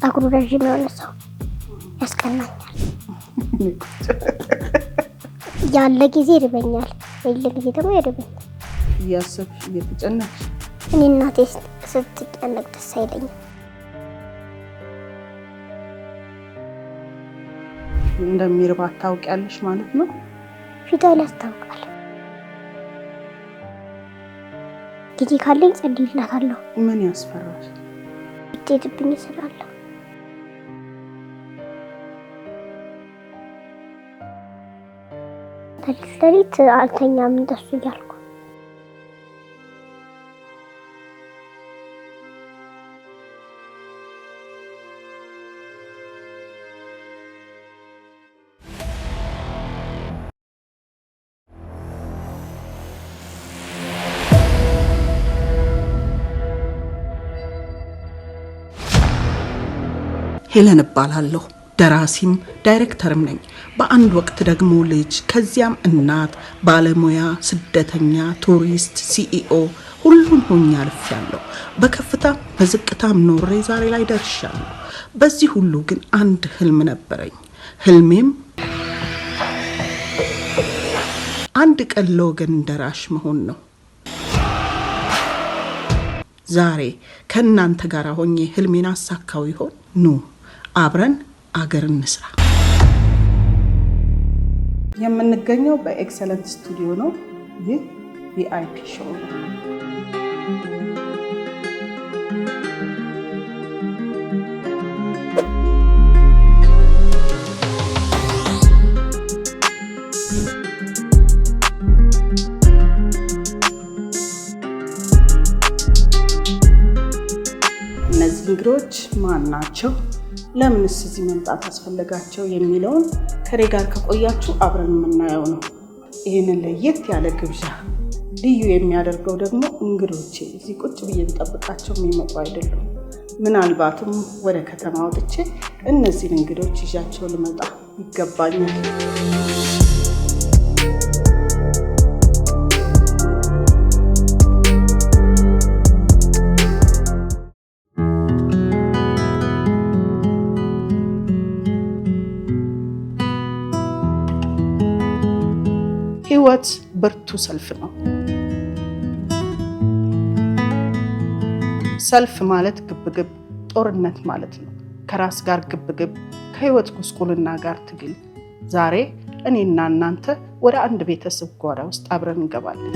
ጸጉሩ ረጅም የሆነ ሰው ያስቀናኛል። ያለ ጊዜ ይርበኛል፣ የሌለ ጊዜ ደግሞ ይርበኛል። እያሰብሽ እየተጨነቅሽ እኔ እናቴ ስትጨነቅ ደስ አይለኝም። እንደሚርባት ታውቂያለሽ ማለት ነው? ፊቷ ያስታውቃል። ጊዜ ካለኝ ጸልይላታለሁ። ምን ያስፈራሽ? ትሄድብኝ እሰራለሁ። ለሊት አልተኛም እንደሱ እያልኩ ሄለን እባላለሁ። ደራሲም ዳይሬክተርም ነኝ። በአንድ ወቅት ደግሞ ልጅ፣ ከዚያም እናት፣ ባለሙያ፣ ስደተኛ፣ ቱሪስት፣ ሲኢኦ ሁሉን ሆኜ አልፌያለሁ። በከፍታ በዝቅታም ኖሬ ዛሬ ላይ ደርሻለሁ። በዚህ ሁሉ ግን አንድ ህልም ነበረኝ። ህልሜም አንድ ቀን ለወገን ደራሽ መሆን ነው። ዛሬ ከእናንተ ጋር ሆኜ ህልሜን አሳካው ይሆን? ኑ አብረን አገር እንስራ። የምንገኘው በኤክሰለንት ስቱዲዮ ነው። ይህ ቪአይፒ ሾው ነው። እነዚህ እንግዶች ማን ናቸው? ለምንስ እዚህ መምጣት አስፈለጋቸው የሚለውን ከኔ ጋር ከቆያችሁ አብረን የምናየው ነው። ይህንን ለየት ያለ ግብዣ ልዩ የሚያደርገው ደግሞ እንግዶቼ እዚህ ቁጭ ብዬ ብጠብቃቸው የሚመጡ አይደሉም። ምናልባትም ወደ ከተማ ወጥቼ እነዚህን እንግዶች ይዣቸው ልመጣ ይገባኛል። ህይወት ብርቱ ሰልፍ ነው። ሰልፍ ማለት ግብግብ፣ ጦርነት ማለት ነው። ከራስ ጋር ግብግብ፣ ከህይወት ጉስቁልና ጋር ትግል። ዛሬ እኔና እናንተ ወደ አንድ ቤተሰብ ጓዳ ውስጥ አብረን እንገባለን።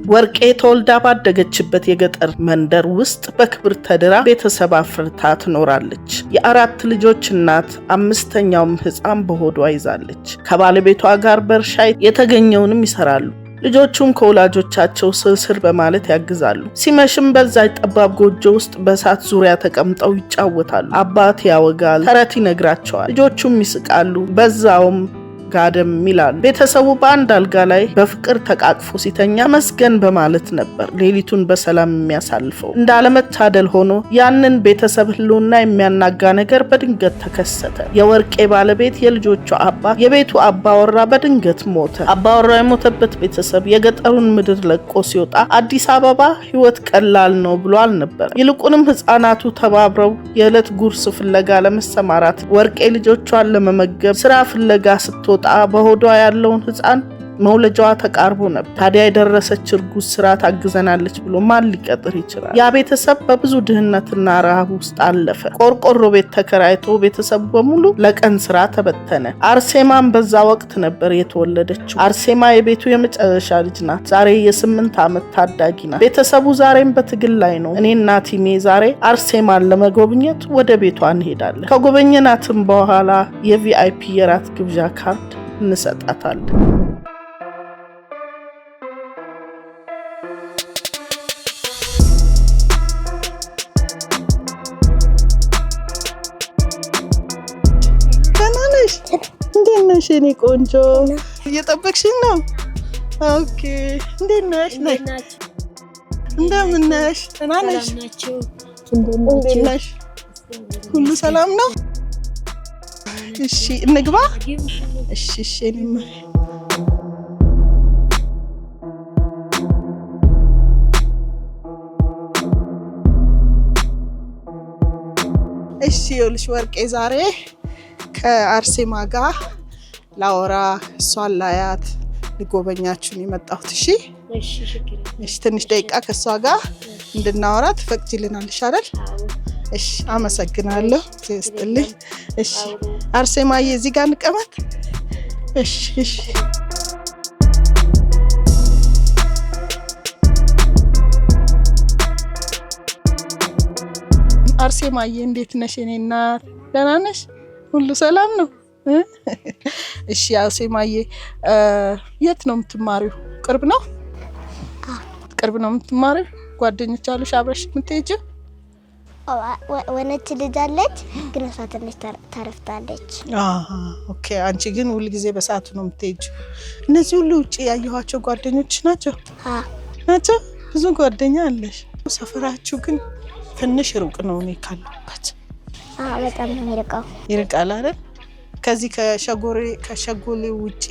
ወርቄ ተወልዳ ባደገችበት የገጠር መንደር ውስጥ በክብር ተድራ ቤተሰብ አፍርታ ትኖራለች። የ4 ልጆች እናት፣ 5ኛውም ህፃን በሆዷ ይዛለች። ከባለቤቷ ጋር በእርሻ የተገኘውንም ይሰራሉ። ልጆቹም ከወላጆቻቸው ስር በማለት ያግዛሉ። ሲመሽም በዛ ጠባብ ጎጆ ውስጥ በእሳት ዙሪያ ተቀምጠው ይጫወታሉ። አባት ያወጋል፣ ተረት ይነግራቸዋል። ልጆቹም ይስቃሉ፣ በዛውም ጋደም ይላሉ። ቤተሰቡ በአንድ አልጋ ላይ በፍቅር ተቃቅፎ ሲተኛ መስገን በማለት ነበር ሌሊቱን በሰላም የሚያሳልፈው። እንዳለመታደል ሆኖ ያንን ቤተሰብ ህልውና የሚያናጋ ነገር በድንገት ተከሰተ። የወርቄ ባለቤት የልጆቿ አባት የቤቱ አባወራ በድንገት ሞተ። አባወራ የሞተበት ቤተሰብ የገጠሩን ምድር ለቆ ሲወጣ አዲስ አበባ ህይወት ቀላል ነው ብሎ አልነበረ። ይልቁንም ህፃናቱ ተባብረው የዕለት ጉርስ ፍለጋ ለመሰማራት ወርቄ ልጆቿን ለመመገብ ስራ ፍለጋ ስትወጣ በሆዷ ያለውን ህፃን መውለጃዋ ተቃርቦ ነበር። ታዲያ የደረሰች እርጉዝ ስራ ታግዘናለች ብሎ ማን ሊቀጥር ይችላል? ያ ቤተሰብ በብዙ ድህነትና ረሃብ ውስጥ አለፈ። ቆርቆሮ ቤት ተከራይቶ ቤተሰቡ በሙሉ ለቀን ስራ ተበተነ። አርሴማም በዛ ወቅት ነበር የተወለደችው። አርሴማ የቤቱ የመጨረሻ ልጅ ናት። ዛሬ የ8 ዓመት ታዳጊ ናት። ቤተሰቡ ዛሬም በትግል ላይ ነው። እኔና ቲሜ ዛሬ አርሴማን ለመጎብኘት ወደ ቤቷ እንሄዳለን። ከጎበኘናትም በኋላ የቪአይፒ የራት ግብዣ ካርድ እንሰጣታለን። እንዴት ነሽ የኔ ቆንጆ? እየጠበቅሽኝ ነው? ኦኬ። እንዴት ነሽ? እንደምን ነሽ? ደህና ነሽ? እንዴት ነሽ? ሁሉ ሰላም ነው? እሺ እንግባ። እሺ እሺ። እሺ ይኸውልሽ ወርቄ ዛሬ ከአርሴማ ጋር ላወራ እሷን ላያት ልጎበኛችሁን የመጣሁት። እሺ እሺ፣ ትንሽ ደቂቃ ከእሷ ጋር እንድናወራ ትፈቅጂልናለሽ አይደል? እሺ፣ አመሰግናለሁ። ትስጥልኝ። እሺ አርሴማዬ እዚህ ጋር እንቀመጥ። እሺ እሺ። አርሴማዬ እንዴት ነሽ? የኔ እናት ደህና ነሽ? ሁሉ ሰላም ነው? እሺ አርሴማዬ የት ነው የምትማሪው? ቅርብ ነው? ቅርብ ነው የምትማሪው? ጓደኞች አሉሽ አብረሽ የምትሄጂው? ወነች ልጅ አለች ግን እሷ ትንሽ ታረፍታለች። ኦኬ። አንቺ ግን ሁሉ ጊዜ በሰዓቱ ነው የምትሄጂው? እነዚህ ሁሉ ውጪ ያየኋቸው ጓደኞች ናቸው? ናቸው። ብዙ ጓደኛ አለሽ? ሰፈራችሁ ግን ትንሽ ሩቅ ነው እኔ ካለሁበት? በጣም ነው የሚርቀው። ይርቃል አይደል? ከዚህ ከሸጎሌ ውጪ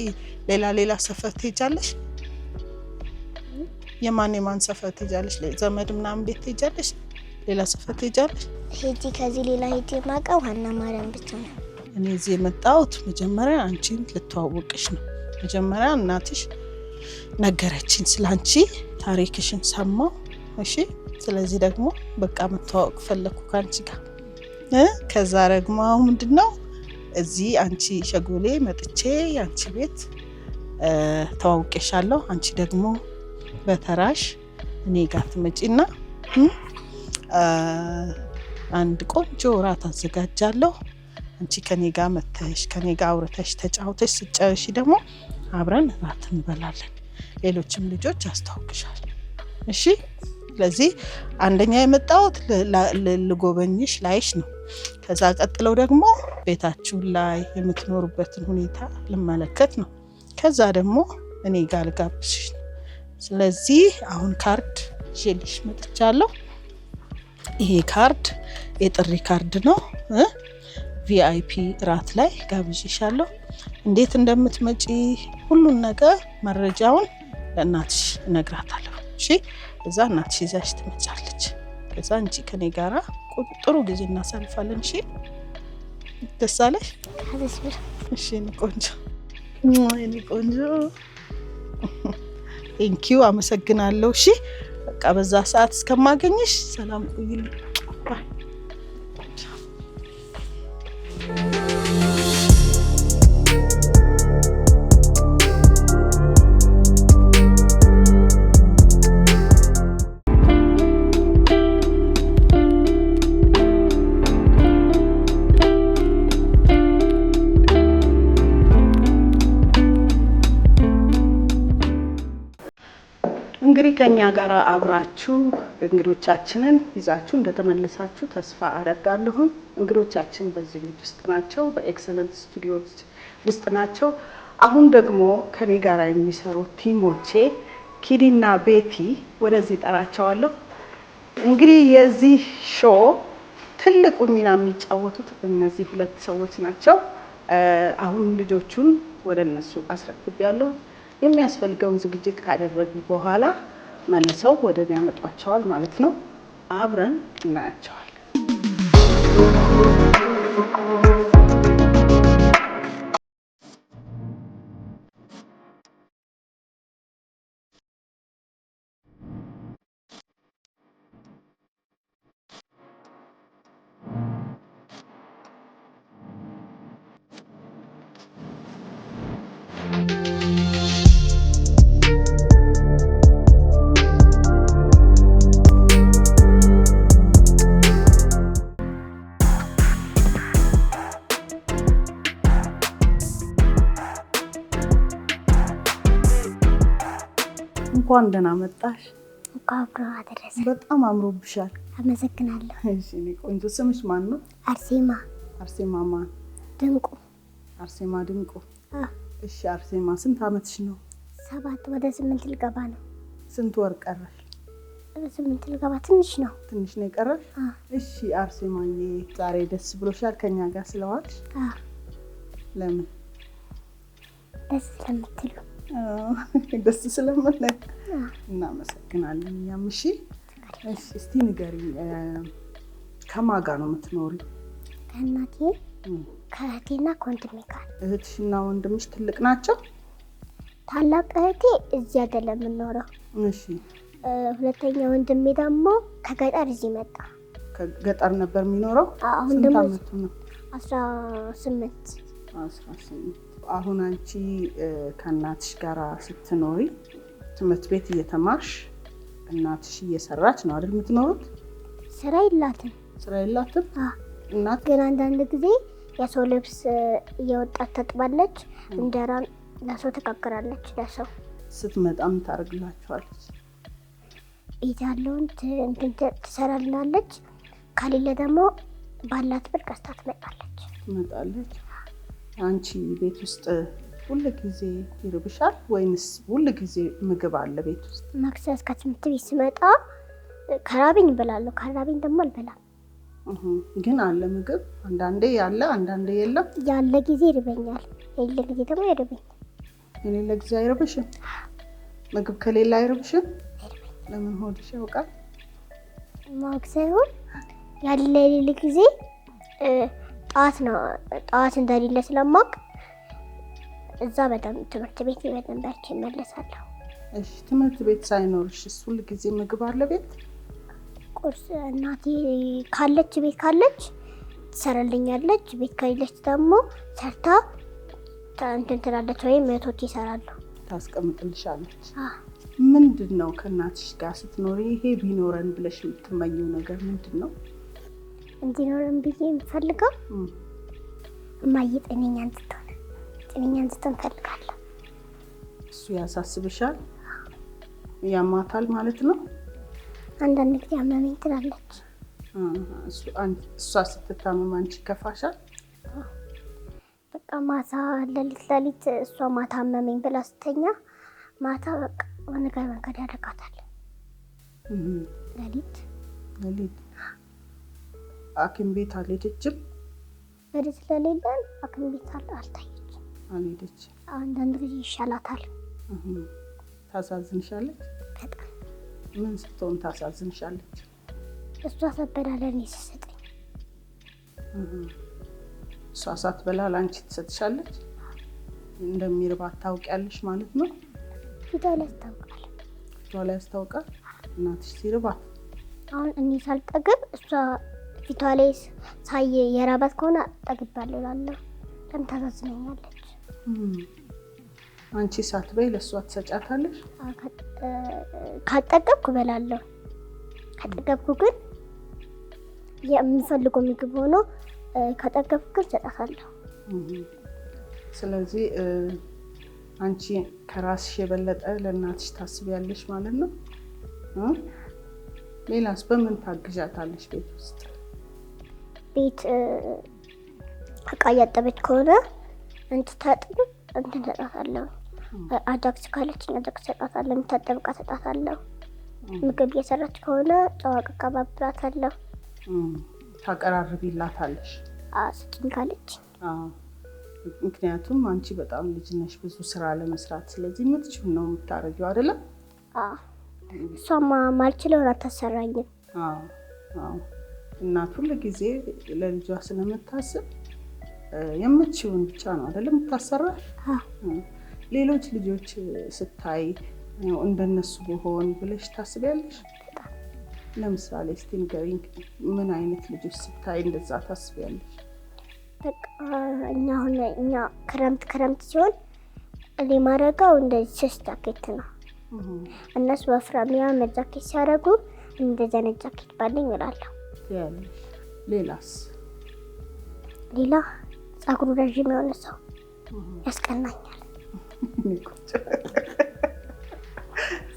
ሌላ ሰፈር ትሄጃለሽ? የማን ሰፈር ትሄጃለሽ? ዘመድ ምናምን ቤት ትሄጃለሽ? ሌላ ሰፈር ትሄጃለሽ? ሄጂ ከዚህ ሌላ ሄጂ ማቀው ሀና ማርያም ብቻ ነው። እኔ እዚህ የመጣሁት መጀመሪያ አንቺን ልተዋወቅሽ ነው። መጀመሪያ እናትሽ ነገረችኝ ስላንቺ፣ ታሪክሽን ሰማሁ። እሺ፣ ስለዚህ ደግሞ በቃ መተዋወቅ ፈለኩ ካንቺ ጋር። ከዛ ደግሞ አሁን ምንድነው እዚህ አንቺ ሸጎሌ መጥቼ አንቺ ቤት ተዋውቄሻለሁ። አንቺ ደግሞ በተራሽ እኔ ጋር ትመጪና አንድ ቆንጆ እራት አዘጋጃለሁ። አንቺ ከኔ ጋር መተሽ ከኔ ጋር አውርተሽ ተጫውተሽ ስጨርሺ ደግሞ አብረን እራት እንበላለን። ሌሎችም ልጆች አስተዋውቅሻለሁ። እሺ፣ ስለዚህ አንደኛ የመጣሁት ልጎበኝሽ ላይሽ ነው። ከዛ ቀጥለው ደግሞ ቤታችሁን ላይ የምትኖሩበትን ሁኔታ ልመለከት ነው። ከዛ ደግሞ እኔ ጋር ልጋብዝሽ ነው። ስለዚህ አሁን ካርድ ይዤልሽ መጥቻለሁ። ይሄ ካርድ የጥሪ ካርድ ነው። ቪአይፒ ራት ላይ ጋብዝሻለሁ። እንዴት እንደምትመጪ ሁሉን ነገር መረጃውን ለእናትሽ እነግራታለሁ። እሺ፣ እዛ እናትሽ ይዛሽ ትመጫለች። ከዛ አንቺ ከኔ ጋራ ጥሩ ጊዜ እናሳልፋለን። እሺ፣ ደስ አለሽ? እሺ፣ እኔ ቆንጆ ቴንኪው፣ አመሰግናለሁ። እሺ፣ በቃ በዛ ሰዓት እስከማገኝሽ ሰላም ቆይልኝ። ባይ። እንግዲህ ከኛ ጋር አብራችሁ እንግዶቻችንን ይዛችሁ እንደተመለሳችሁ ተስፋ አደርጋለሁ። እንግዶቻችን በዚህ ቤት ውስጥ ናቸው፣ በኤክሰለንት ስቱዲዮስ ውስጥ ናቸው። አሁን ደግሞ ከኔ ጋር የሚሰሩ ቲሞቼ ኪዲና ቤቲ ወደዚህ ጠራቸዋለሁ። እንግዲህ የዚህ ሾው ትልቁ ሚና የሚጫወቱት እነዚህ ሁለት ሰዎች ናቸው። አሁን ልጆቹን ወደ እነሱ አስረክቤያለሁ። የሚያስፈልገውን ዝግጅት ካደረጉ በኋላ መልሰው ወደ እኔ ያመጧቸዋል ማለት ነው። አብረን እናያቸዋለን። እንኳን ደህና መጣሽ። አብሮ አደረሰ። በጣም አምሮብሻል። አመሰግናለሁ። እሺ፣ እኔ ቆንጆ። ስምሽ ማን ነው? አርሴማ። አርሴማ ማን? ድንቁ። አርሴማ ድንቁ። እሺ አርሴማ ስንት አመትሽ ነው? 7 ወደ 8 ልገባ ነው። ስንት ወር ቀረሽ? 8 ልገባ ትንሽ ነው። ትንሽ ነው የቀረሽ? እሺ አርሴማዬ ዛሬ ደስ ብሎሻል ከኛ ጋር ስለዋልሽ? ለምን? ደስ ስለምትሉ። ደስ ስለምን? እናመሰግናለን እኛም። እሺ እስቲ ንገሪኝ ከማን ጋር ነው የምትኖሪው? ከእናቴ ከእህቴና ከወንድሜ ጋር። እህትሽና ወንድምሽ ትልቅ ናቸው? ታላቅ እህቴ እዚህ አይደለም የምኖረው። እሺ። ሁለተኛ ወንድሜ ደግሞ ከገጠር እዚህ መጣ። ከገጠር ነበር የሚኖረው? አሁን ስንት ደግሞ ዓመቱ ነው? 18። 18። አሁን አንቺ ከእናትሽ ጋር ስትኖሪ ትምህርት ቤት እየተማርሽ እናትሽ እየሰራች ነው አይደል የምትኖሩት? ስራ የላትም። ስራ የላትም? እናት ግን አንዳንድ ጊዜ የሰው ልብስ እየወጣት ታጥባለች፣ እንጀራ ለሰው ትጋግራለች። ለሰው ስትመጣ ምን ታደርግላችኋለች? ቤት ያለውን ትሰራልናለች። ከሌለ ደግሞ ባላት ብር ገዝታ ትመጣለች። አንቺ ቤት ውስጥ ሁሉ ጊዜ ይርብሻል ወይንስ ሁሉ ጊዜ ምግብ አለ ቤት ውስጥ? መክሰስ ከትምህርት ቤት ስመጣ ከራበኝ እበላለሁ፣ ከራበኝ ደግሞ አልበላም። ግን አለ ምግብ፣ አንዳንዴ ያለ አንዳንዴ የለም። ያለ ጊዜ ይርበኛል፣ የሌለ ጊዜ ደግሞ አይርበኝም። የሌለ ጊዜ አይርብሽም? ምግብ ከሌለ አይርብሽም? ለምን? ሆድሽ ያውቃል? ማወቅ ሳይሆን ያለ የሌለ ጊዜ ጠዋት እንደሌለ ስለማውቅ እዛ በደንብ ትምህርት ቤት በደንብ በርቼ እመለሳለሁ። እሺ። ትምህርት ቤት ሳይኖርሽ ሁሉ ጊዜ ምግብ አለ ቤት? ቁርስ እናቴ ካለች ቤት ካለች ትሰራልኛለች። ቤት ከሌለች ደግሞ ሰርታ እንትን ትላለች፣ ወይም እህቶቼ ይሰራሉ፣ ታስቀምጥልሻለች። ምንድን ነው ከእናትሽ ጋር ስትኖሪ ይሄ ቢኖረን ብለሽ የምትመኘው ነገር ምንድን ነው? እንዲኖረን ብዬ የምፈልገው እማዬ ጤነኛ እንድትሆን እፈልጋለሁ። እሱ ያሳስብሻል? ያማታል ማለት ነው? አንዳንድ ጊዜ አመመኝ ትላለች። እሷ ስትታመም አንቺ ከፋሻል? በቃ ማታ ሌሊት እሷ ማታ አመመኝ ብላ ስተኛ ማታ በቃ መንገድ ያደርጋታል። ሌሊት ሐኪም ቤት አልሄደችም? ወደ ስለሌለን ሐኪም ቤት አልታየችም። አልሄደችም። አንዳንድ ጊዜ ይሻላታል። ታሳዝንሻለች? በጣም። ምን ስትሆን ታሳዝንሻለች? እሷ ሳትበላ ለእኔ ስትሰጠኝ። እሷ ሳትበላ ለአንቺ ትሰጥሻለች? እንደሚርባት ታውቂያለሽ ማለት ነው? ፊቷ ላይ ያስታውቃል። እናትሽ ሲርባት አሁን እኔ ሳልጠግብ እሷ ፊቷ ላይ ሳይ የራባት ከሆነ ጠግባለሁ እላለሁ። በጣም ታሳዝነኛለች። አንቺ ሳትበይ ለእሷ ትሰጫታለሽ? ካጠገብኩ እበላለሁ። ካጠገብኩ ግን የምፈልገው ምግብ ሆኖ ካጠገብኩ ግን እሰጣታለሁ። ስለዚህ አንቺ ከራስሽ የበለጠ ለእናትሽ ታስቢያለሽ ማለት ነው። ሌላስ በምን ታግዣታለሽ ቤት ውስጥ? ቤት እቃ እያጠበች ከሆነ እንድታጥብ እንትን እሰጣታለሁ። አጃክስ ካለችኝ አጃክስ እሰጣታለሁ። የምታጠብ እቃ እሰጣታለሁ። ምግብ እየሰራች ከሆነ ጨዋቅ አቀባብላታለሁ። ታቀራርቢላታለሽ? ስጭኝ ካለች። ምክንያቱም አንቺ በጣም ልጅ ነሽ፣ ብዙ ስራ ለመስራት። ስለዚህ የምትችይውን ነው የምታረጊው አይደለም? እሷማ ማልችለውን አታሰራኝም። እናት ሁሉ ጊዜ ለልጇ ስለምታስብ የምትችይውን ብቻ ነው አይደለም የምታሰራሽ? ሌሎች ልጆች ስታይ እንደነሱ ብሆን ብለሽ ታስቢያለሽ? ለምሳሌ እስቲ ንገሪኝ፣ ምን አይነት ልጆች ስታይ እንደዛ ታስቢያለሽ? በቃ እኛ ክረምት ሲሆን እኔ ማረጋው እንደዚህ ቼስት ጃኬት ነው። እነሱ ወፍራም ያለ ጃኬት ሲያደርጉ እንደዛ አይነት ጃኬት ባለኝ እላለሁ። ሌላስ? ሌላ ፀጉሩ ረዥም የሆነ ሰው ያስቀናኛል።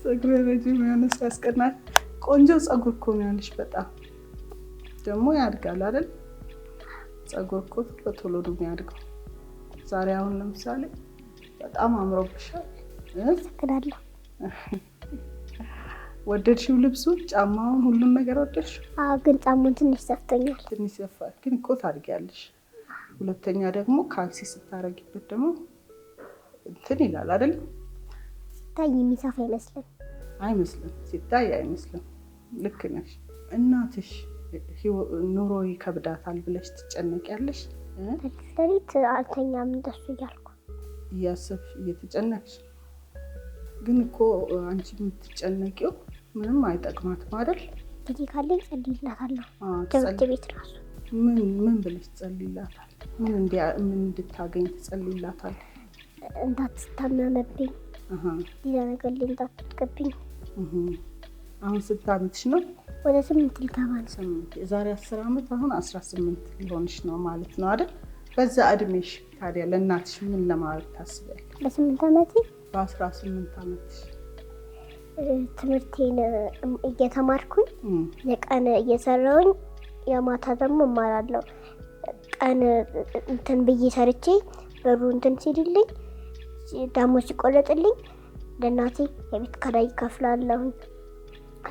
ፀጉሩ ረዥም የሆነ ሰው ያስቀናል። ቆንጆ ፀጉር እኮ ነው ያለሽ። በጣም ደግሞ ያድጋል አይደል? ፀጉር እኮ በቶሎ ነው የሚያድገው። ዛሬ አሁን ለምሳሌ በጣም አምሮብሻል። አመሰግናለሁ። ወደድሽው? ልብሱን፣ ጫማውን፣ ሁሉን ነገር ወደድሽው? ግን ጫማውን ትንሽ ሰፍቶኛል። ትንሽ ሰፋል፣ ግን እኮ ታድጊያለሽ። ሁለተኛ ደግሞ ካልሲ ስታረጊበት ደግሞ እንትን ይላል አይደል? ሲታይ የሚሰፋ አይመስልም። አይመስልም፣ ሲታይ አይመስልም። ልክ ነሽ። እናትሽ ኑሮ ይከብዳታል ብለሽ ትጨነቂያለሽ? ሌሊት አልተኛም እንደሱ እያልኩ እያሰብሽ እየተጨነቅሽ። ግን እኮ አንቺ የምትጨነቂው ምንም አይጠቅማትም አይደል? ጊዜ ካለኝ ጸልይላታለሁ። ትምህርት ቤት ራሱ ምን ብለሽ ትጸልይላታል? ምን እንድታገኝ ትጸልይላታል? እንዳትታመምብኝ፣ ሌላ ነገር ላይ እንዳትወድቅብኝ። አሁን ስንት ዓመትሽ ነው? ወደ 8 ሊገባ ነው። 8 የዛሬ 10 ዓመት አሁን 18 ሊሆንሽ ነው ማለት ነው አይደል? በዛ እድሜሽ ታዲያ ለእናትሽ ምን ለማድረግ ታስቢያለሽ? በ8 ዓመቴ በ18 ዓመትሽ ትምህርቴን እየተማርኩኝ የቀን እየሰራሁኝ የማታ ደግሞ እማራለሁ። ቀን እንትን ብዬ ሰርቼ በሩ እንትን ሲልልኝ ደግሞ ሲቆረጥልኝ ለእናቴ የቤት ኪራይ እከፍላለሁ፣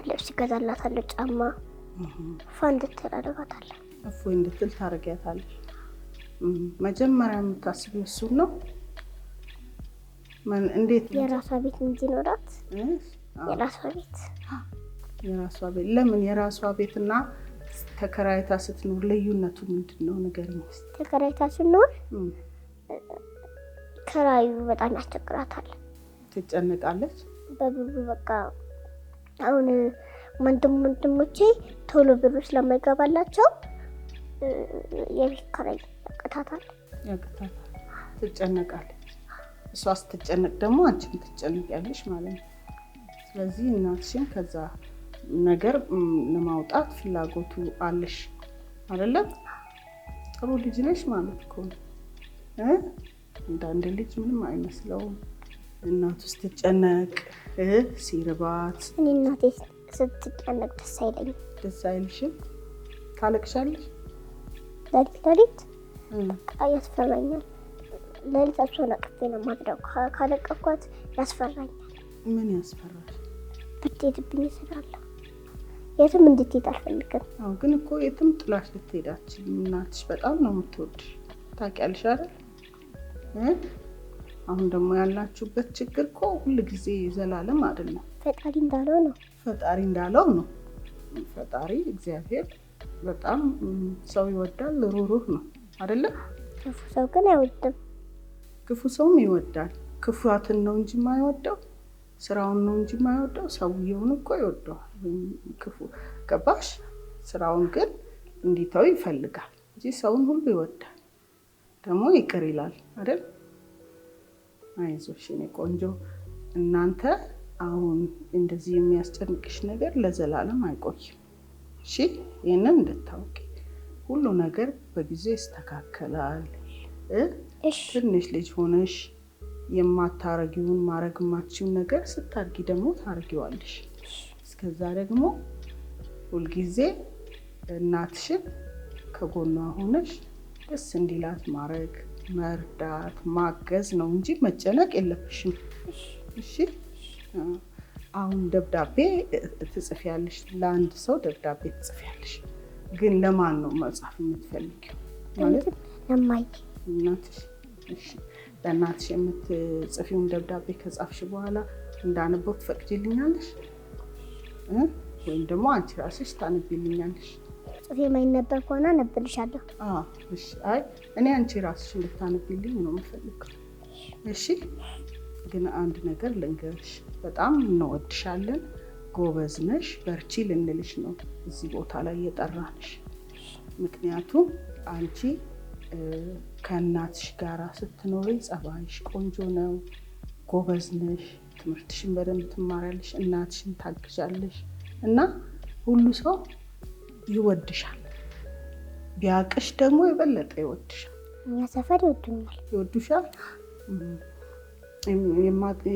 ልብስ እገዛላታለሁ፣ ጫማ እንድትል አደርጋታለሁ። እፎይ እንድትል ታደርጊያታለሽ። መጀመሪያ የምታስቢው እሱን ነው? እንዴት የራሷ ቤት እንዲኖራት? የራሷ ቤት ለምን የራሷ ቤትና ተከራይታ ስትኖር ልዩነቱ ምንድን ነው? ንገሪኝ እስኪ። ተከራይታ ስትኖር ኪራዩ በጣም ያስቸግራታል፣ ትጨነቃለች በብሩ። በቃ አሁን ወንድሞቼ ቶሎ ብሩ ስለማይገባላቸው የቤት ኪራይ ያቅታታል፣ ትጨነቃለች። እሷ ስትጨነቅ ደግሞ አንቺም ትጨነቂያለሽ ማለት ነው። ስለዚህ እናትሽን ከዛ ነገር ለማውጣት ፍላጎቱ አለሽ አይደለም? ጥሩ ልጅ ነሽ ማለት እኮ ነው። አንዳንድ ልጅ ምንም አይመስለውም እናቱ ስትጨነቅ ሲርባት። እኔ እናቴ ስትጨነቅ ደስ አይለኝም። ደስ አይልሽም? ታለቅሻለሽ? ሌሊት ያስፈራኛል። ሌሊት እሷን አቅፌ ነው የማድረው። ካለቀኳት ያስፈራኛል። ምን ያስፈራል? ብትሄድብኝ እሰራለሁ። የትም እንድትሄድ አልፈልግም። ግን እኮ የትም ጥላሽ ልትሄድ አትችልም። እናትሽ በጣም ነው የምትወድሽ፣ ታውቂያለሽ አይደል? አሁን ደግሞ ያላችሁበት ችግር እኮ ሁልጊዜ ዘላለም አይደለም። ፈጣሪ እንዳለው ነው። ፈጣሪ እግዚአብሔር በጣም ሰው ይወዳል፣ ሩህሩህ ነው አይደለም? ክፉ ሰው ግን አይወድም። ክፉ ሰውም ይወዳል። ክፋትን ነው እንጂ የማይወደው፣ ስራውን ነው እንጂ የማይወደው። ሰውየውን እኮ ይወደዋል። ክፉ ገባሽ? ስራውን ግን እንዲተው ይፈልጋል እንጂ ሰውን ሁሉ ይወዳል። ደግሞ ይቅር ይላል አይደል? አይዞሽ የኔ ቆንጆ። እናንተ አሁን እንደዚህ የሚያስጨንቅሽ ነገር ለዘላለም አይቆይም። እሺ፣ ይህንን እንድታውቂ። ሁሉ ነገር በጊዜ ይስተካከላል። ትንሽ ልጅ ሆነሽ የማታረጊውን ማድረግ የማትችይውን ነገር ስታድጊ ደግሞ ታረጊዋለሽ። እስከዛ ደግሞ ሁልጊዜ እናትሽን ከጎኗ ሆነሽ ደስ እንዲላት ማድረግ፣ መርዳት፣ ማገዝ ነው እንጂ መጨነቅ የለብሽም። እሺ። አሁን ደብዳቤ ትጽፊያለሽ፣ ለአንድ ሰው ደብዳቤ ትጽፊያለሽ። ግን ለማን ነው መጻፍ የምትፈልጊው? ማለት ለማይ እናትሽ። እሺ፣ ለእናትሽ የምትጽፊውን ደብዳቤ ከጻፍሽ በኋላ እንዳነበው ትፈቅጂልኛለሽ? ወይም ደግሞ አንቺ ራስሽ ታነቢልኛለሽ? ጽፌ የማይነበብ ከሆነ አነብልሻለሁ። እሺ። አይ እኔ አንቺ ራስሽ እንድታነቢልኝ ነው የምፈልገው። እሺ። ግን አንድ ነገር ልንገርሽ፣ በጣም እንወድሻለን፣ ጎበዝ ነሽ፣ በርቺ ልንልሽ ነው እዚህ ቦታ ላይ የጠራንሽ። ምክንያቱም አንቺ ከእናትሽ ጋር ስትኖሪ ጸባይሽ ቆንጆ ነው፣ ጎበዝ ነሽ፣ ትምህርትሽን በደንብ ትማሪያለሽ፣ እናትሽን ታግዣለሽ እና ሁሉ ሰው ይወድሻል። ቢያቅሽ ደግሞ የበለጠ ይወድሻል። እኛ ሰፈር ይወዱሻል።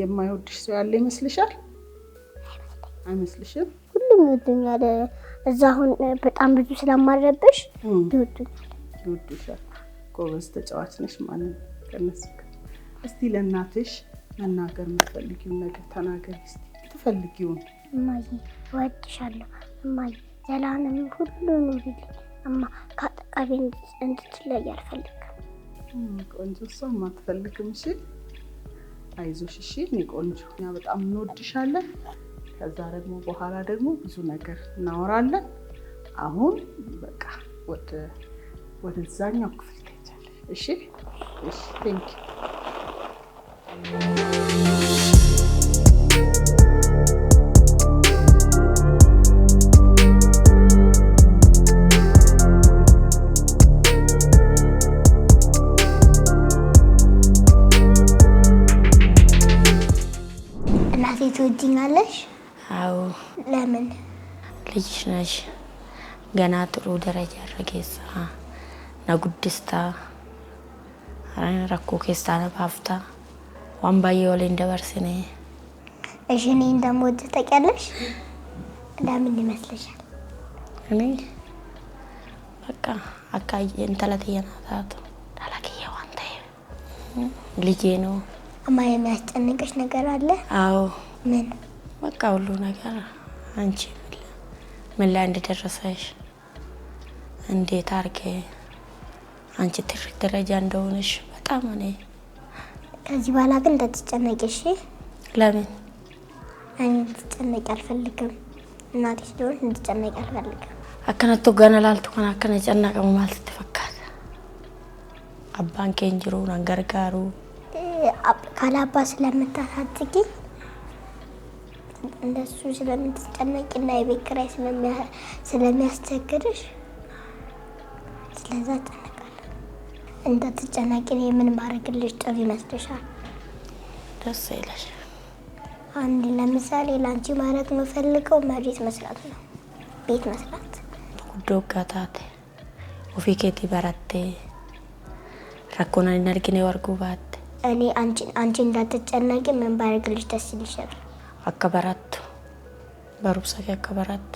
የማይወድሽ ሰው ያለ ይመስልሻል? አይመስልሽም? ሁሉም ይወዱኛል። እዛ አሁን በጣም ብዙ ስለማረብሽ ይወዱሻል። ጎበዝ ተጫዋች ነሽ ማለት ነው ከነሱ ጋር። እስቲ ለእናትሽ መናገር የምትፈልጊውን ነገር ተናገሪ እስቲ፣ ትፈልጊውን። እማዬ እወድሻለሁ እማዬ፣ ዘላለም ሁሉ ኑሪልኝ እማ፣ ከአጠገቤ እንድትለይ አልፈልግም። ቆንጆ፣ እሷም አትፈልግም። እሺ፣ አይዞሽ። እሺ እኔ ቆንጆ፣ እኛ በጣም እንወድሻለን። ከዛ ደግሞ በኋላ ደግሞ ብዙ ነገር እናወራለን። አሁን በቃ ወደዛኛው ክፍል ትሄጃለሽ። እሺ እሺ። ቴንክ እናቴ ትወጂኛለሽ? አዎ። ለምን? ልጅሽ ነሽ። ገና ጥሩ ደረጃ ረጌሳ ነጉድስታ ረኮ ኬስታ ነባፍታ ዋንባዬ ወሌ እንደበርስኔ። እሺ እኔ እንደምወድ ታውቂያለሽ? ለምን ይመስልሻል? እኔ በቃ አካይ እንተለተየናታቱ ዳላኪያ ዋንተ ልጄ ነው። እማ የሚያስጨንቅሽ ነገር አለ? አዎ። ምን? በቃ ሁሉ ነገር አንቺ ምን ላይ እንደደረሰሽ እንዴት አርገ አንቺ ትልቅ ደረጃ እንደሆነሽ በጣም እኔ ከዚህ በኋላ ግን እንዳትጨነቂሽ። ለምን? እኔ እንድትጨነቂ አልፈልግም። እናቴ ስለሆንሽ እንድትጨነቂ አልፈልግም። አከነቶ ገና ላልቱ ከና አከነ ጨነቀሙ ማለት ተፈካተ አባን ከንጅሩ አንገርጋሩ ካላባ ስለምታሳድጊ እንደሱ ስለምትጨነቂና የቤት ኪራይ ስለሚያስቸግርሽ ስለዛ ጨነቃለሁ። እንዳትጨነቂ ምን ማድረግልሽ ጥሩ ይመስልሻል? ደስ ይለሽ። አንድ ለምሳሌ ላንቺ ማድረግ የምፈልገው መሬት መስራት ነው፣ ቤት መስራት። ጉዶ ጋታቴ ኦፊኬቲ በራቴ ረኮና ነርግኔ ወርጉባት እኔ አንቺ እንዳትጨነቂ ምን ባደርግልሽ ደስ ይልሻል? አከበራቱ በሩብሰፊ አከበራቱ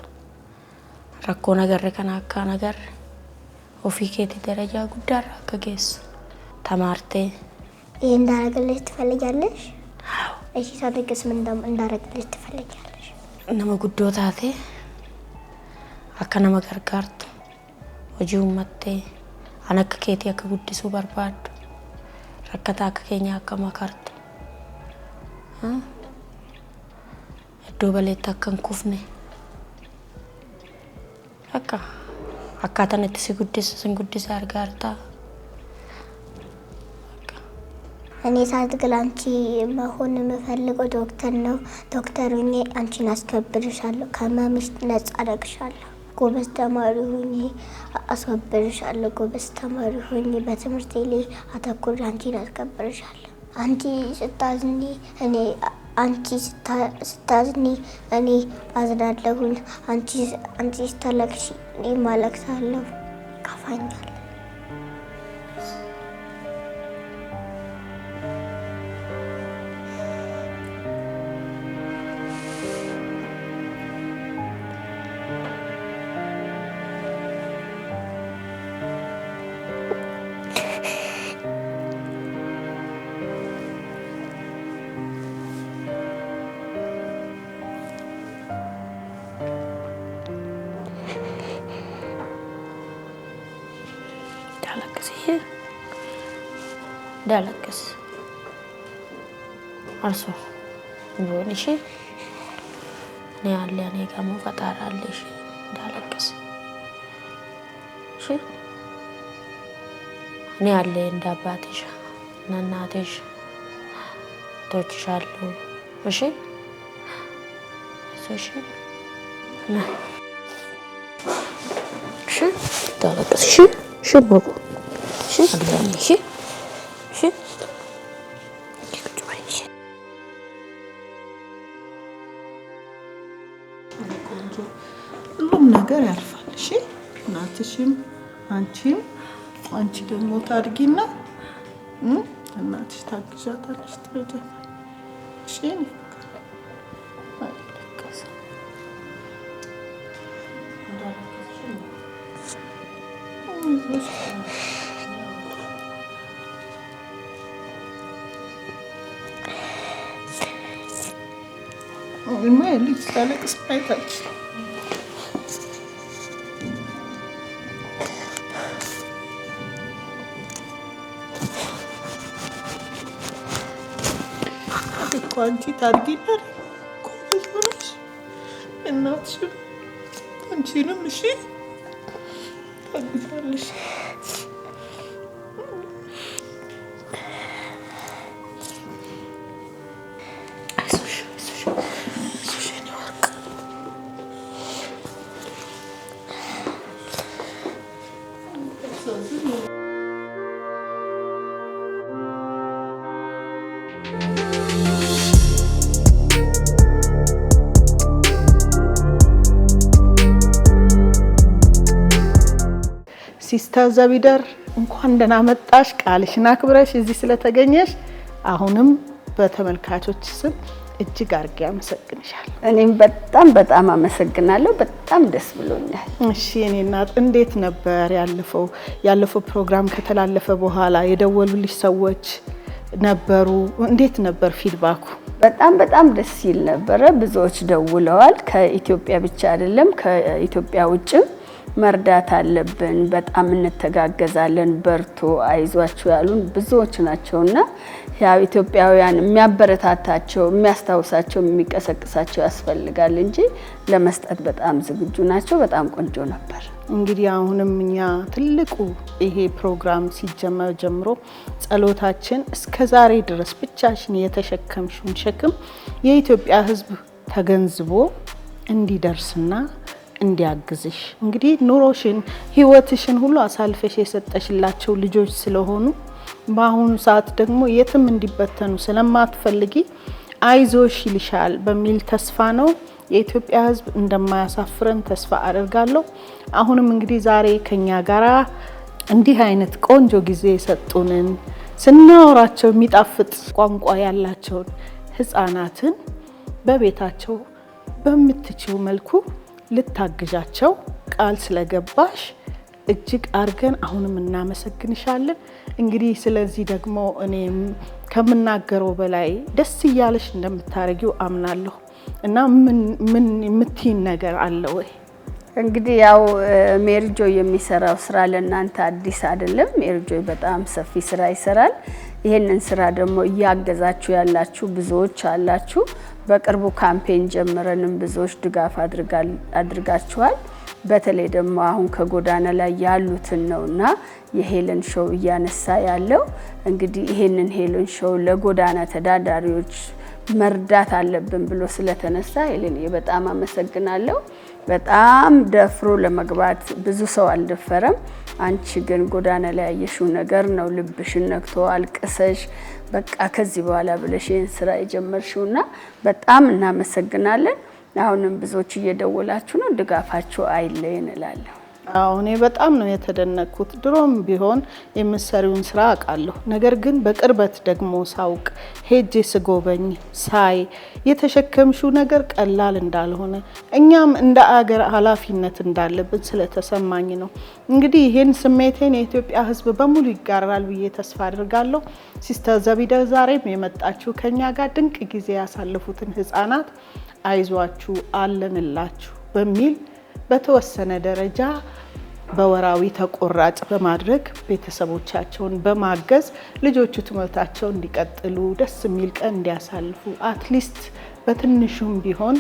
ረኮ ነገር ከና አካ ነገር ኦፊኬቲ ደረጃ ጉዳራ ከጌስ ተማርቴ ይሄ እንዳደርግልሽ ትፈልጊያለሽ? አዎ። እሺ ታድርግስ ምን እንዳደርግልሽ ትፈልጊያለሽ? ነመ ጉዶታቴ አከነመ ገርጋርቱ ወጂው መቴ አነከ ኬቲ አከ ጉዲሱ በርባዱ ረከታ ከኛ አከማካርቱ እዶ በሌታ ከንኩፍኔ አካ አካታነት ሲጉዲስ አርጋርታ እኔ ሳድግ ላንቺ መሆን የምፈልገው ዶክተር ነው። ዶክተር ሆኜ አንቺን አስከብርሻለሁ፣ ከህመምሽ ነፃ አደርግሻለሁ። ጎበዝ ተማሪ ሆኜ አስከብርሻለሁ። ጎበዝ ተማሪ ሆኜ በትምህርቴ ላይ አተኩሬ አንቺን አስከብርሻለሁ። አንቺ ስታዝኒ እኔ አዝናለሁ። አንቺ ስታለቅሺ እኔ ማለቅሳለሁ። ይከፋኛል። ዳለቅስ አርሶ ቢሆን እሺ እኔ ያለ እኔ ጋሞ ፈጣሪ አለ። እሺ ዳለቅስ እሺ እኔ ያለ እንደ አባትሽ እና እናትሽ ተወችሻለሁ። እሺ እሺ ና እሺ ዳለቅስ እሺ እሺ ቦቦ እሺ አግዛኝ እሺ ሁሉም ነገር ያልፋል። እሺ እናትሽም አንቺ ደግሞ ታድጊና እናትሽ ታግዣታለሽ፣ ትረጃታለሽ። እሺ እማ ልጅ ታለቅስ አይታች አንቺ ታድጊና ጎበዝ ሆነሽ እናትሽም አንቺንም እሺ ሲስተር ዘቢደር እንኳን ደህና መጣሽ። ቃልሽን አክብረሽ እዚህ ስለተገኘሽ አሁንም በተመልካቾች ስም እጅግ አድርጌ አመሰግንሻለሁ። እኔም በጣም አመሰግናለሁ። በጣም ደስ ብሎኛል። እሺ እኔ እናት እንዴት ነበር ያለፈው ፕሮግራም ከተላለፈ በኋላ የደወሉልሽ ሰዎች ነበሩ? እንዴት ነበር ፊድባኩ? በጣም ደስ ይል ነበረ። ብዙዎች ደውለዋል። ከኢትዮጵያ ብቻ አይደለም ከኢትዮጵያ ውጭም መርዳት አለብን፣ በጣም እንተጋገዛለን፣ በርቱ፣ አይዟችሁ ያሉን ብዙዎች ናቸውና ያው ኢትዮጵያውያን የሚያበረታታቸው፣ የሚያስታውሳቸው፣ የሚቀሰቅሳቸው ያስፈልጋል እንጂ ለመስጠት በጣም ዝግጁ ናቸው። በጣም ቆንጆ ነበር። እንግዲህ አሁንም እኛ ትልቁ ይሄ ፕሮግራም ሲጀመር ጀምሮ ጸሎታችን እስከዛሬ ድረስ ብቻሽን የተሸከምሽውን ሸክም የኢትዮጵያ ሕዝብ ተገንዝቦ እንዲደርስና እንዲያግዝሽ እንግዲህ ኑሮሽን ህይወትሽን ሁሉ አሳልፈሽ የሰጠሽላቸው ልጆች ስለሆኑ በአሁኑ ሰዓት ደግሞ የትም እንዲበተኑ ስለማትፈልጊ አይዞሽ ይልሻል በሚል ተስፋ ነው። የኢትዮጵያ ህዝብ እንደማያሳፍረን ተስፋ አደርጋለሁ። አሁንም እንግዲህ ዛሬ ከኛ ጋራ እንዲህ አይነት ቆንጆ ጊዜ የሰጡንን ስናወራቸው የሚጣፍጥ ቋንቋ ያላቸውን ህፃናትን በቤታቸው በምትችው መልኩ ልታግዣቸው ቃል ስለገባሽ እጅግ አርገን አሁንም እናመሰግንሻለን። እንግዲህ ስለዚህ ደግሞ እኔም ከምናገረው በላይ ደስ እያለሽ እንደምታረጊው አምናለሁ እና ምን የምትይን ነገር አለ ወይ? እንግዲህ ያው ሜሪጆ የሚሰራው ስራ ለእናንተ አዲስ አይደለም። ሜሪጆ በጣም ሰፊ ስራ ይሰራል። ይሄንን ስራ ደግሞ እያገዛችሁ ያላችሁ ብዙዎች አላችሁ። በቅርቡ ካምፔን ጀምረንም ብዙዎች ድጋፍ አድርጋችኋል። በተለይ ደግሞ አሁን ከጎዳና ላይ ያሉትን ነውና የሄለን ሾው እያነሳ ያለው እንግዲህ ይሄንን ሄለን ሾው ለጎዳና ተዳዳሪዎች መርዳት አለብን ብሎ ስለተነሳ ሄለን በጣም አመሰግናለሁ። በጣም ደፍሮ ለመግባት ብዙ ሰው አልደፈረም። አንቺ ግን ጎዳና ላይ ያየሽው ነገር ነው ልብሽን ነክቶ አልቅሰሽ በቃ ከዚህ በኋላ ብለሽ ይሄን ስራ የጀመርሽውና በጣም እናመሰግናለን። አሁንም ብዙዎች እየደወላችሁ ነው። ድጋፋችሁ አይለየን እላለሁ። አዎ እኔ በጣም ነው የተደነቅኩት። ድሮም ቢሆን የምትሰሪውን ስራ አውቃለሁ። ነገር ግን በቅርበት ደግሞ ሳውቅ ሄጄ ስጎበኝ ሳይ የተሸከምሽው ነገር ቀላል እንዳልሆነ እኛም እንደ አገር ኃላፊነት እንዳለብን ስለተሰማኝ ነው። እንግዲህ ይሄን ስሜቴን የኢትዮጵያ ሕዝብ በሙሉ ይጋራል ብዬ ተስፋ አድርጋለሁ። ሲስተር ዘቢደር ዛሬም የመጣችሁ ከኛ ጋር ድንቅ ጊዜ ያሳለፉትን ህፃናት አይዟችሁ አለንላችሁ በሚል በተወሰነ ደረጃ በወራዊ ተቆራጭ በማድረግ ቤተሰቦቻቸውን በማገዝ ልጆቹ ትምህርታቸውን እንዲቀጥሉ ደስ የሚል ቀን እንዲያሳልፉ አትሊስት በትንሹም ቢሆን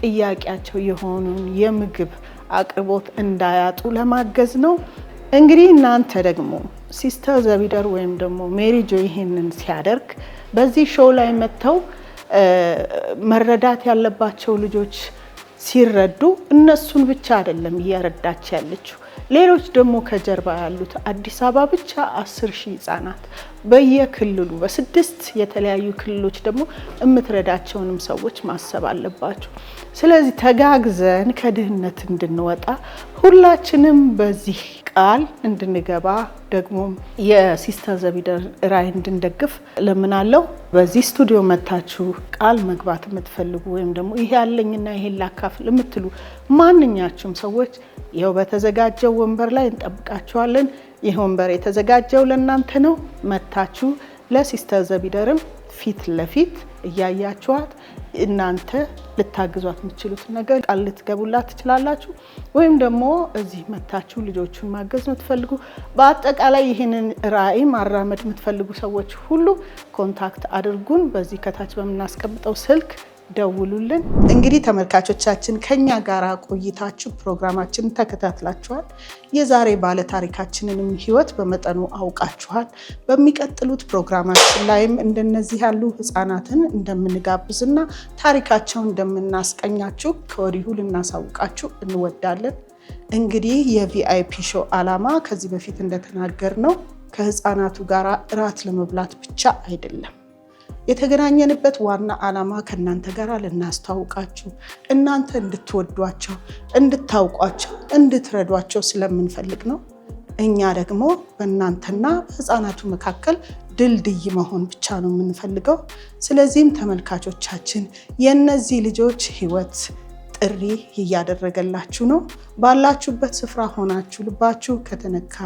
ጥያቄያቸው የሆኑን የምግብ አቅርቦት እንዳያጡ ለማገዝ ነው። እንግዲህ እናንተ ደግሞ ሲስተር ዘቢደር ወይም ደግሞ ሜሪጆ ይሄንን ሲያደርግ በዚህ ሾው ላይ መጥተው መረዳት ያለባቸው ልጆች ሲረዱ እነሱን ብቻ አይደለም እያረዳች ያለችው ሌሎች ደግሞ ከጀርባ ያሉት አዲስ አበባ ብቻ 10,000 ህፃናት በየክልሉ በ6 የተለያዩ ክልሎች ደግሞ እምትረዳቸውንም ሰዎች ማሰብ አለባቸው። ስለዚህ ተጋግዘን ከድህነት እንድንወጣ ሁላችንም በዚህ ቃል እንድንገባ ደግሞ የሲስተር ዘቢደር ራዕይ እንድንደግፍ ለምናለው። በዚህ ስቱዲዮ መታችሁ ቃል መግባት የምትፈልጉ ወይም ደግሞ ይሄ ያለኝና ይሄን ላካፍል የምትሉ ማንኛችሁም ሰዎች ይሄው በተዘጋጀው ወንበር ላይ እንጠብቃችኋለን። ይሄ ወንበር የተዘጋጀው ለእናንተ ነው። መታችሁ ለሲስተር ዘቢደርም ፊት ለፊት እያያችኋት እናንተ ልታግዟት የምትችሉት ነገር ቃል ልትገቡላት ትችላላችሁ። ወይም ደግሞ እዚህ መታችሁ ልጆቹን ማገዝ የምትፈልጉ በአጠቃላይ ይሄንን ራዕይ ማራመድ የምትፈልጉ ሰዎች ሁሉ ኮንታክት አድርጉን። በዚህ ከታች በምናስቀምጠው ስልክ ደውሉልን። እንግዲህ ተመልካቾቻችን ከኛ ጋር ቆይታችሁ ፕሮግራማችንን ተከታትላችኋል። የዛሬ ባለ ታሪካችንንም ህይወት በመጠኑ አውቃችኋል። በሚቀጥሉት ፕሮግራማችን ላይም እንደነዚህ ያሉ ህፃናትን እንደምንጋብዝና ታሪካቸውን እንደምናስቀኛችሁ ከወዲሁ ልናሳውቃችሁ እንወዳለን። እንግዲህ የቪአይፒ ሾው ዓላማ ከዚህ በፊት እንደተናገርነው ከህፃናቱ ጋር እራት ለመብላት ብቻ አይደለም። የተገናኘንበት ዋና ዓላማ ከእናንተ ጋር ልናስተዋውቃችሁ፣ እናንተ እንድትወዷቸው፣ እንድታውቋቸው፣ እንድትረዷቸው ስለምንፈልግ ነው። እኛ ደግሞ በእናንተና በህፃናቱ መካከል ድልድይ መሆን ብቻ ነው የምንፈልገው። ስለዚህም ተመልካቾቻችን የእነዚህ ልጆች ህይወት ጥሪ እያደረገላችሁ ነው። ባላችሁበት ስፍራ ሆናችሁ ልባችሁ ከተነካ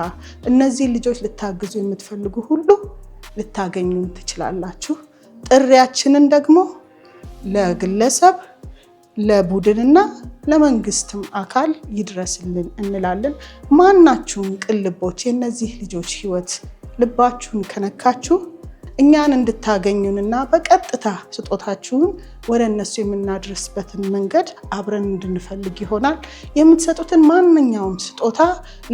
እነዚህ ልጆች ልታግዙ የምትፈልጉ ሁሉ ልታገኙን ትችላላችሁ። ጥሪያችንን ደግሞ ለግለሰብ፣ ለቡድንና ለመንግስትም አካል ይድረስልን እንላለን። ማናችሁም ቅልቦች የእነዚህ ልጆች ህይወት ልባችሁን ከነካችሁ እኛን እንድታገኙንና በቀጥታ ስጦታችሁን ወደ እነሱ የምናድርስበትን መንገድ አብረን እንድንፈልግ ይሆናል። የምትሰጡትን ማንኛውም ስጦታ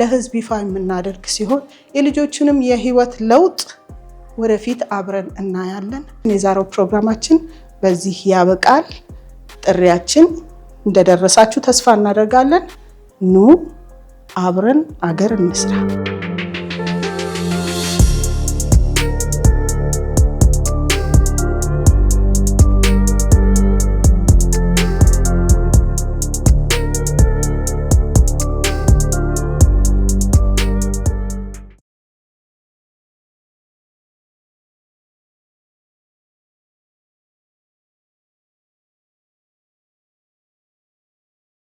ለህዝብ ይፋ የምናደርግ ሲሆን የልጆቹንም የህይወት ለውጥ ወደፊት አብረን እናያለን። የዛሬው ፕሮግራማችን በዚህ ያበቃል። ጥሪያችን እንደደረሳችሁ ተስፋ እናደርጋለን። ኑ አብረን አገር እንስራ።